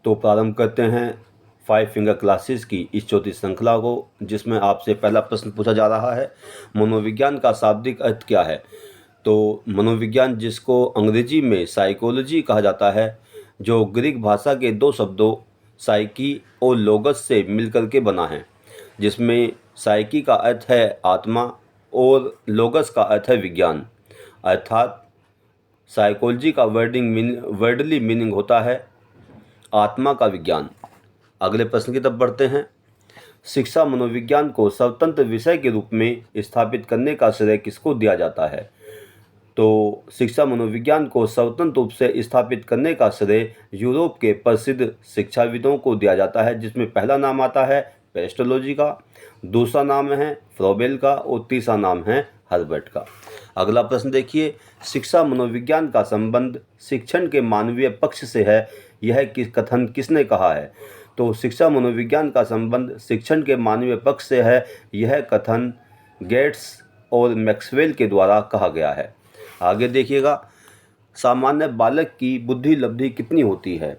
तो प्रारंभ करते हैं 5 फिंगर क्लासेस की इस चौथी श्रृंखला को, जिसमें आपसे पहला प्रश्न पूछा जा रहा है, मनोविज्ञान का शाब्दिक अर्थ क्या है। तो मनोविज्ञान, जिसको अंग्रेजी में साइकोलॉजी कहा जाता है, जो ग्रीक भाषा के दो शब्दों साइकी और लोगस से मिलकर के बना है, जिसमें साइकी का अर्थ है आत्मा और लोगस का अर्थ है विज्ञान। अर्थात साइकोलॉजी का वर्डली मीनिंग होता है आत्मा का विज्ञान। अगले प्रश्न की तरफ बढ़ते हैं। शिक्षा मनोविज्ञान को स्वतंत्र विषय के रूप में स्थापित करने का श्रेय किसको दिया जाता है। तो शिक्षा मनोविज्ञान को स्वतंत्र रूप से स्थापित करने का श्रेय यूरोप के प्रसिद्ध शिक्षाविदों को दिया जाता है, जिसमें पहला नाम आता है पेस्टोलॉजी का, दूसरा नाम है फ्रोबेल का और तीसरा नाम है हर्बर्ट का। अगला प्रश्न देखिए, शिक्षा मनोविज्ञान का संबंध शिक्षण के मानवीय पक्ष से है, यह कथन किसने कहा है। तो शिक्षा मनोविज्ञान का संबंध शिक्षण के मानवीय पक्ष से है, यह कथन गेट्स और मैक्सवेल के द्वारा कहा गया है। आगे देखिएगा, सामान्य बालक की बुद्धि लब्धि कितनी होती है।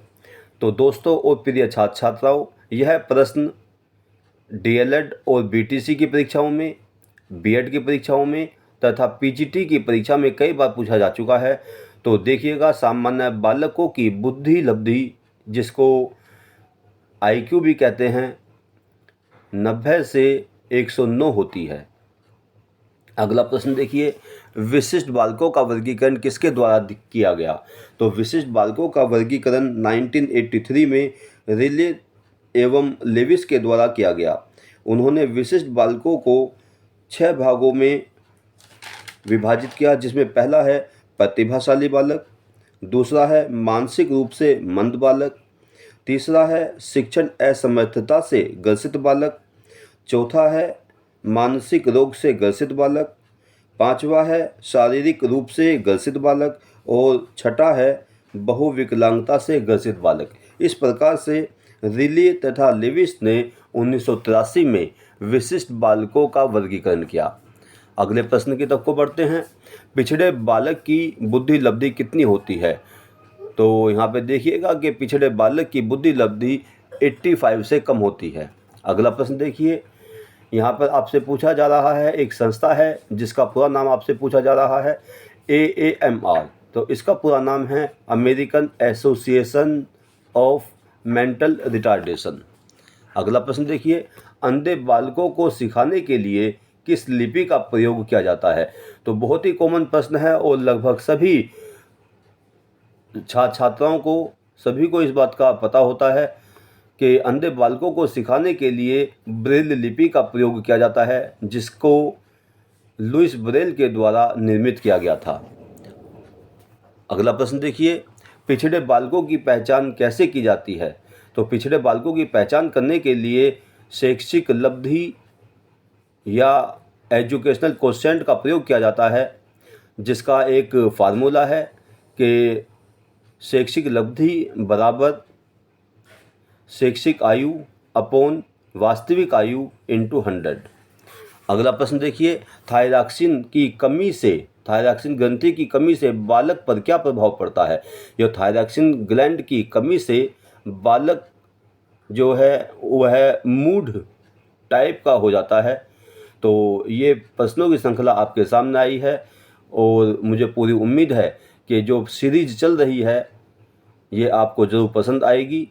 तो दोस्तों और प्रिय छात्र छात्राओं, यह प्रश्न डीएलएड और बीटीसी की परीक्षाओं में, बीएड की परीक्षाओं में तथा पीजीटी की परीक्षा में कई बार पूछा जा चुका है। तो देखिएगा, सामान्य बालकों की बुद्धि लब्धि, जिसको आईक्यू भी कहते हैं, 90 से 109 होती है। अगला प्रश्न देखिए, विशिष्ट बालकों का वर्गीकरण किसके द्वारा किया गया। तो विशिष्ट बालकों का वर्गीकरण 1983 में रिले एवं लेविस के द्वारा किया गया। उन्होंने विशिष्ट बालकों को 6 भागों में विभाजित किया, जिसमें पहला है प्रतिभाशाली बालक, दूसरा है मानसिक रूप से मंद बालक, तीसरा है शिक्षण असमर्थता से ग्रसित बालक, चौथा है मानसिक रोग से ग्रसित बालक, पांचवा है शारीरिक रूप से ग्रसित बालक और छठा है बहुविकलांगता से ग्रसित बालक। इस प्रकार से रिले तथा लेविस ने 1983 में विशिष्ट बालकों का वर्गीकरण किया। अगले प्रश्न की तरफ को बढ़ते हैं। पिछड़े बालक की बुद्धि लब्धि कितनी होती है। तो यहाँ पे देखिएगा कि पिछड़े बालक की बुद्धि लब्धि 85 से कम होती है। अगला प्रश्न देखिए, यहाँ पर आपसे पूछा जा रहा है, एक संस्था है जिसका पूरा नाम आपसे पूछा जा रहा है AAMR। तो इसका पूरा नाम है American association of mental retardation. अगला प्रश्न देखिए, अंधे बालकों को सिखाने के लिए किस लिपि का प्रयोग किया जाता है। तो बहुत ही कॉमन प्रश्न है और लगभग सभी छात्र छात्राओं को, सभी को इस बात का पता होता है कि अंधे बालकों को सिखाने के लिए ब्रेल लिपि का प्रयोग किया जाता है, जिसको लुइस ब्रेल के द्वारा निर्मित किया गया था। अगला प्रश्न देखिए, पिछड़े बालकों की पहचान कैसे की जाती है। तो पिछड़े बालकों की पहचान करने के लिए शैक्षिक लब्धि या एजुकेशनल कोशेंट का प्रयोग किया जाता है, जिसका एक फार्मूला है कि शैक्षिक लब्धि बराबर शैक्षिक आयु अपॉन वास्तविक आयु इंटू 100। अगला प्रश्न देखिए, थायरॉक्सिन की कमी से, थायरॉक्सिन ग्रंथि की कमी से बालक पर क्या प्रभाव पड़ता है। यह थायरॉक्सिन ग्लैंड की कमी से बालक जो है वह मूड टाइप का हो जाता है। तो ये प्रश्नों की श्रृंखला आपके सामने आई है और मुझे पूरी उम्मीद है कि जो सीरीज चल रही है ये आपको ज़रूर पसंद आएगी।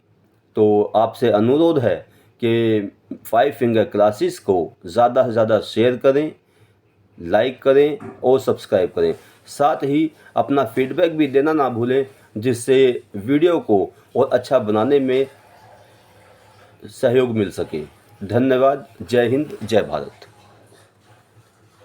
तो आपसे अनुरोध है कि 5 फिंगर क्लासेस को ज़्यादा से ज़्यादा शेयर करें, लाइक करें और सब्सक्राइब करें। साथ ही अपना फीडबैक भी देना ना भूलें, जिससे वीडियो को और अच्छा बनाने में सहयोग मिल सके। धन्यवाद। जय हिंद, जय भारत।